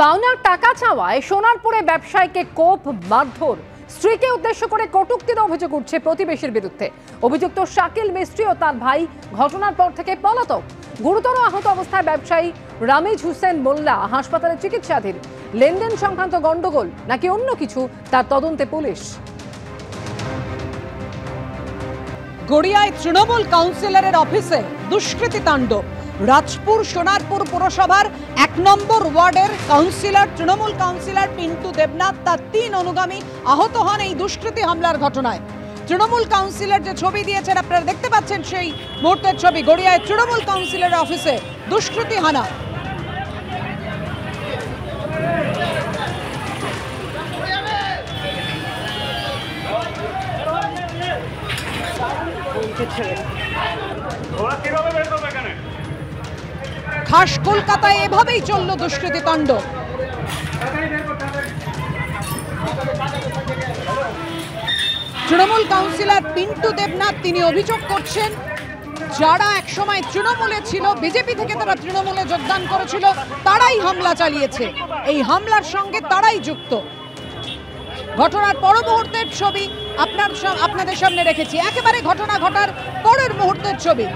পাওনার টাকা চাওয়ায় সোনারপুরে ব্যবসায়ীকে কোপ মারধর, স্ত্রীকে উদ্দেশ্য করে কটূক্তির অভিযোগ উঠছে প্রতিবেশীর বিরুদ্ধে। অভিযুক্ত শাকিল মিস্ত্রি ও তার ভাই ঘটনার পর থেকে পলাতক। গুরুতর আহত অবস্থায় ব্যবসায়ী রামিজ হুসেন মোল্লা হাসপাতালে চিকিৎসাধীন। লেনদেন সংক্রান্ত গন্ডগোল নাকি অন্য কিছু, তার তদন্তে পুলিশ। গড়িয়ায় তৃণমূল কাউন্সিলরের অফিসে দুষ্কৃতী তাণ্ডব। রাজপুর সোনারপুর পুরসভার ১ নম্বর ওয়ার্ডের কাউন্সিলর তৃণমূল কাউন্সিলর পিন্টু দেবনাথ তার ৩ অনুগামী আহত হন এই দুষ্কৃতী হামলার ঘটনায়। তৃণমূল কাউন্সিলর যে ছবি দিয়েছেন আপনারা দেখতে পাচ্ছেন সেই মুহূর্তের ছবি। গড়িয়ায় তৃণমূল কাউন্সিলরের অফিসে দুষ্কৃতী হানা। খাস কলকাতায় এভাবেই চলল দুষ্কৃতী তাণ্ডব। তৃণমূল কাউন্সিলর পিন্টু দেবনাথ তিনি অভিযোগ করছেন, যারা একসময় তৃণমূলে ছিল, বিজেপি থেকে তারা তৃণমূলে যোগদান করেছিল, তারাই হামলা চালিয়েছে। এই হামলার সঙ্গে তারাই যুক্ত। ঘটনার পর মুহূর্তের ছবি আপনাদের সামনে রেখেছি, একেবারে ঘটনা ঘটার পরের মুহূর্তের ছবি।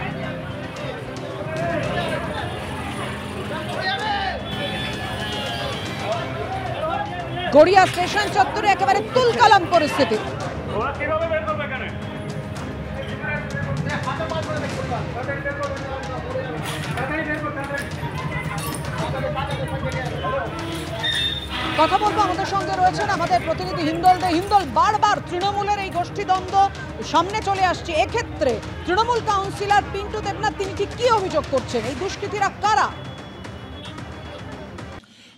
গড়িয়া স্টেশন চত্বরে একেবারে তুলকালাম পরিস্থিতি। কথা বলবো, আমাদের সঙ্গে রয়েছেন আমাদের প্রতিনিধি হিন্দল দে। হিন্দল, বারবার তৃণমূলের এই গোষ্ঠীদ্বন্দ্ব সামনে চলে আসছে, এক্ষেত্রে তৃণমূল কাউন্সিলর পিন্টু দেবনাথ তিনি ঠিক কি অভিযোগ করছেন? এই দুষ্কৃতীরা কারা?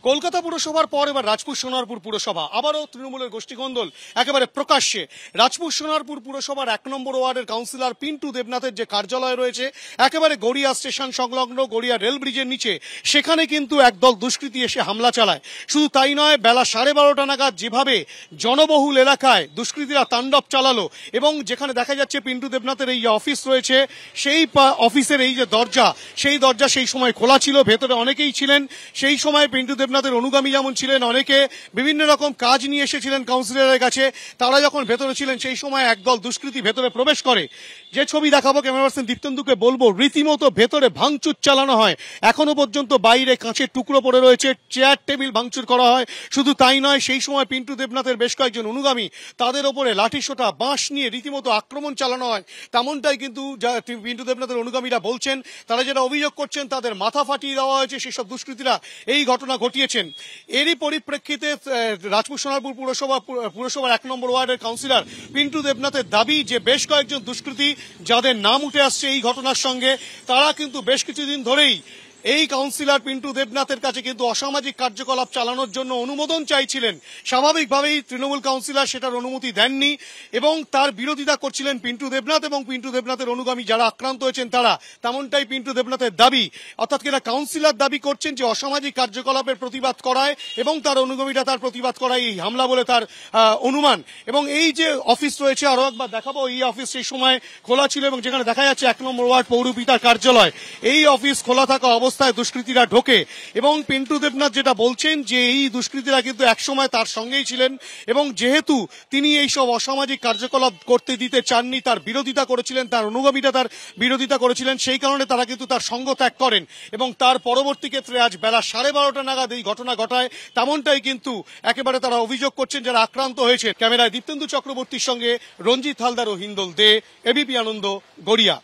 কলকাতা পুরসভার পর এবার রাজপুর সোনারপুর পুরসভা, আবারও তৃণমূলের গোষ্ঠীকন্দল একেবারে প্রকাশ্যে। রাজপুর সোনারপুর পুরসভার ১ নম্বর ওয়ার্ডের কাউন্সিলর পিন্টু দেবনাথের যে কার্যালয় রয়েছে একেবারে গড়িয়া স্টেশন সংলগ্ন গড়িয়া রেল ব্রিজের নিচে, সেখানে কিন্তু একদল দুষ্কৃতী এসে হামলা চালায়। শুধু তাই নয়, বেলা 12:30 নাগাদ যেভাবে জনবহুল এলাকায় দুষ্কৃতীরা তাণ্ডব চালালো, এবং যেখানে দেখা যাচ্ছে পিন্টু দেবনাথের এই যে অফিস রয়েছে, সেই অফিসের এই যে দরজা, সেই দরজা সেই সময় খোলা ছিল, ভেতরে অনেকেই ছিলেন। সেই সময় পিন্টু দেবনাথের অনুগামী যেমন ছিলেন, অনেকে বিভিন্ন রকম কাজ নিয়ে এসেছিলেন কাউন্সিলরের কাছে, তারা যখন ভেতরে ছিলেন সেই সময় একদল দুষ্কৃতী ভেতরে প্রবেশ করে। যে ছবি দেখাবো, ক্যামেরা পার্সন দীপ্তেন্দুকে বলবো, রীতিমতো ভেতরে ভাঙচুর চালানো হয়। এখনো পর্যন্ত বাইরে কাঁচের টুকরো পড়ে রয়েছে, চেয়ার টেবিল ভাঙচুর করা হয়। শুধু তাই নয়, সেই সময় পিন্টু দেবনাথের বেশ কয়েকজন অনুগামী, তাদের ওপরে লাঠিসোঁটা বাঁশ নিয়ে রীতিমতো আক্রমণ চালানো হয়। তেমনটাই কিন্তু পিন্টু দেবনাথের অনুগামীরা বলছেন। তারা যেটা অভিযোগ করছেন, তাদের মাথা ফাটিয়ে দেওয়া হয়েছে, সেসব দুষ্কৃতীরা এই ঘটনা ঘটিয়েছেন। এরই পরিপ্রেক্ষিতে রাজপুর সোনারপুর পুরসভার ১ নম্বর ওয়ার্ডের কাউন্সিলর পিন্টু দেবনাথের দাবি যে বেশ কয়েকজন দুষ্কৃতী যাদের নাম উঠে আসছে এই ঘটনার সঙ্গে, তারা কিন্তু বেশ কিছুদিন ধরেই এই কাউন্সিলর পিন্টু দেবনাথের কাছে কিন্তু অসামাজিক কার্যকলাপ চালানোর জন্য অনুমোদন চাইছিলেন। স্বাভাবিকভাবেই তৃণমূল কাউন্সিলর সেটার অনুমতি দেননি এবং তার বিরোধিতা করছিলেন পিন্টু দেবনাথ এবং পিন্টু দেবনাথের অনুগামী যারা আক্রান্ত হয়েছেন তারা। তেমনটাই পিন্টু দেবনাথের দাবি, অর্থাৎ কিনা কাউন্সিলর দাবি করছেন যে অসামাজিক কার্যকলাপের প্রতিবাদ করায় এবং তার অনুগামীরা তার প্রতিবাদ করায় এই হামলা বলে তার অনুমান। এবং এই যে অফিস রয়েছে, আরো একবার দেখাবো, এই অফিস সেই সময় খোলা ছিল এবং যেখানে দেখা যাচ্ছে ১ নম্বর ওয়ার্ড পৌরপিতার কার্যালয়, এই অফিস খোলা থাকা অবস্থায় দুষ্কৃতীরা ঢোকে। এবং পিন্টু দেবনাথ যেটা বলছেন যে এই দুষ্কৃতীরা কিন্তু একসময় তার সঙ্গেই ছিলেন এবং যেহেতু তিনি এই সব অসামাজিক কার্যকলাপ করতে দিতে চাননি, তার বিরোধিতা করেছিলেন, তার অনুগামীরা তার বিরোধিতা করেছিলেন, সেই কারণে তারা কিন্তু তার সঙ্গ ত্যাগ করেন এবং তার পরবর্তী ক্ষেত্রে আজ বেলা 12:30 নাগাদ এই ঘটনা ঘটায়। তেমনটাই কিন্তু একেবারে তারা অভিযোগ করছেন যারা আক্রান্ত হয়েছে। ক্যামেরায় দীপ্তেন্দু চক্রবর্তীর সঙ্গে রঞ্জিত হালদার ও হিন্দল দে, এবিপি আনন্দ, গড়িয়া।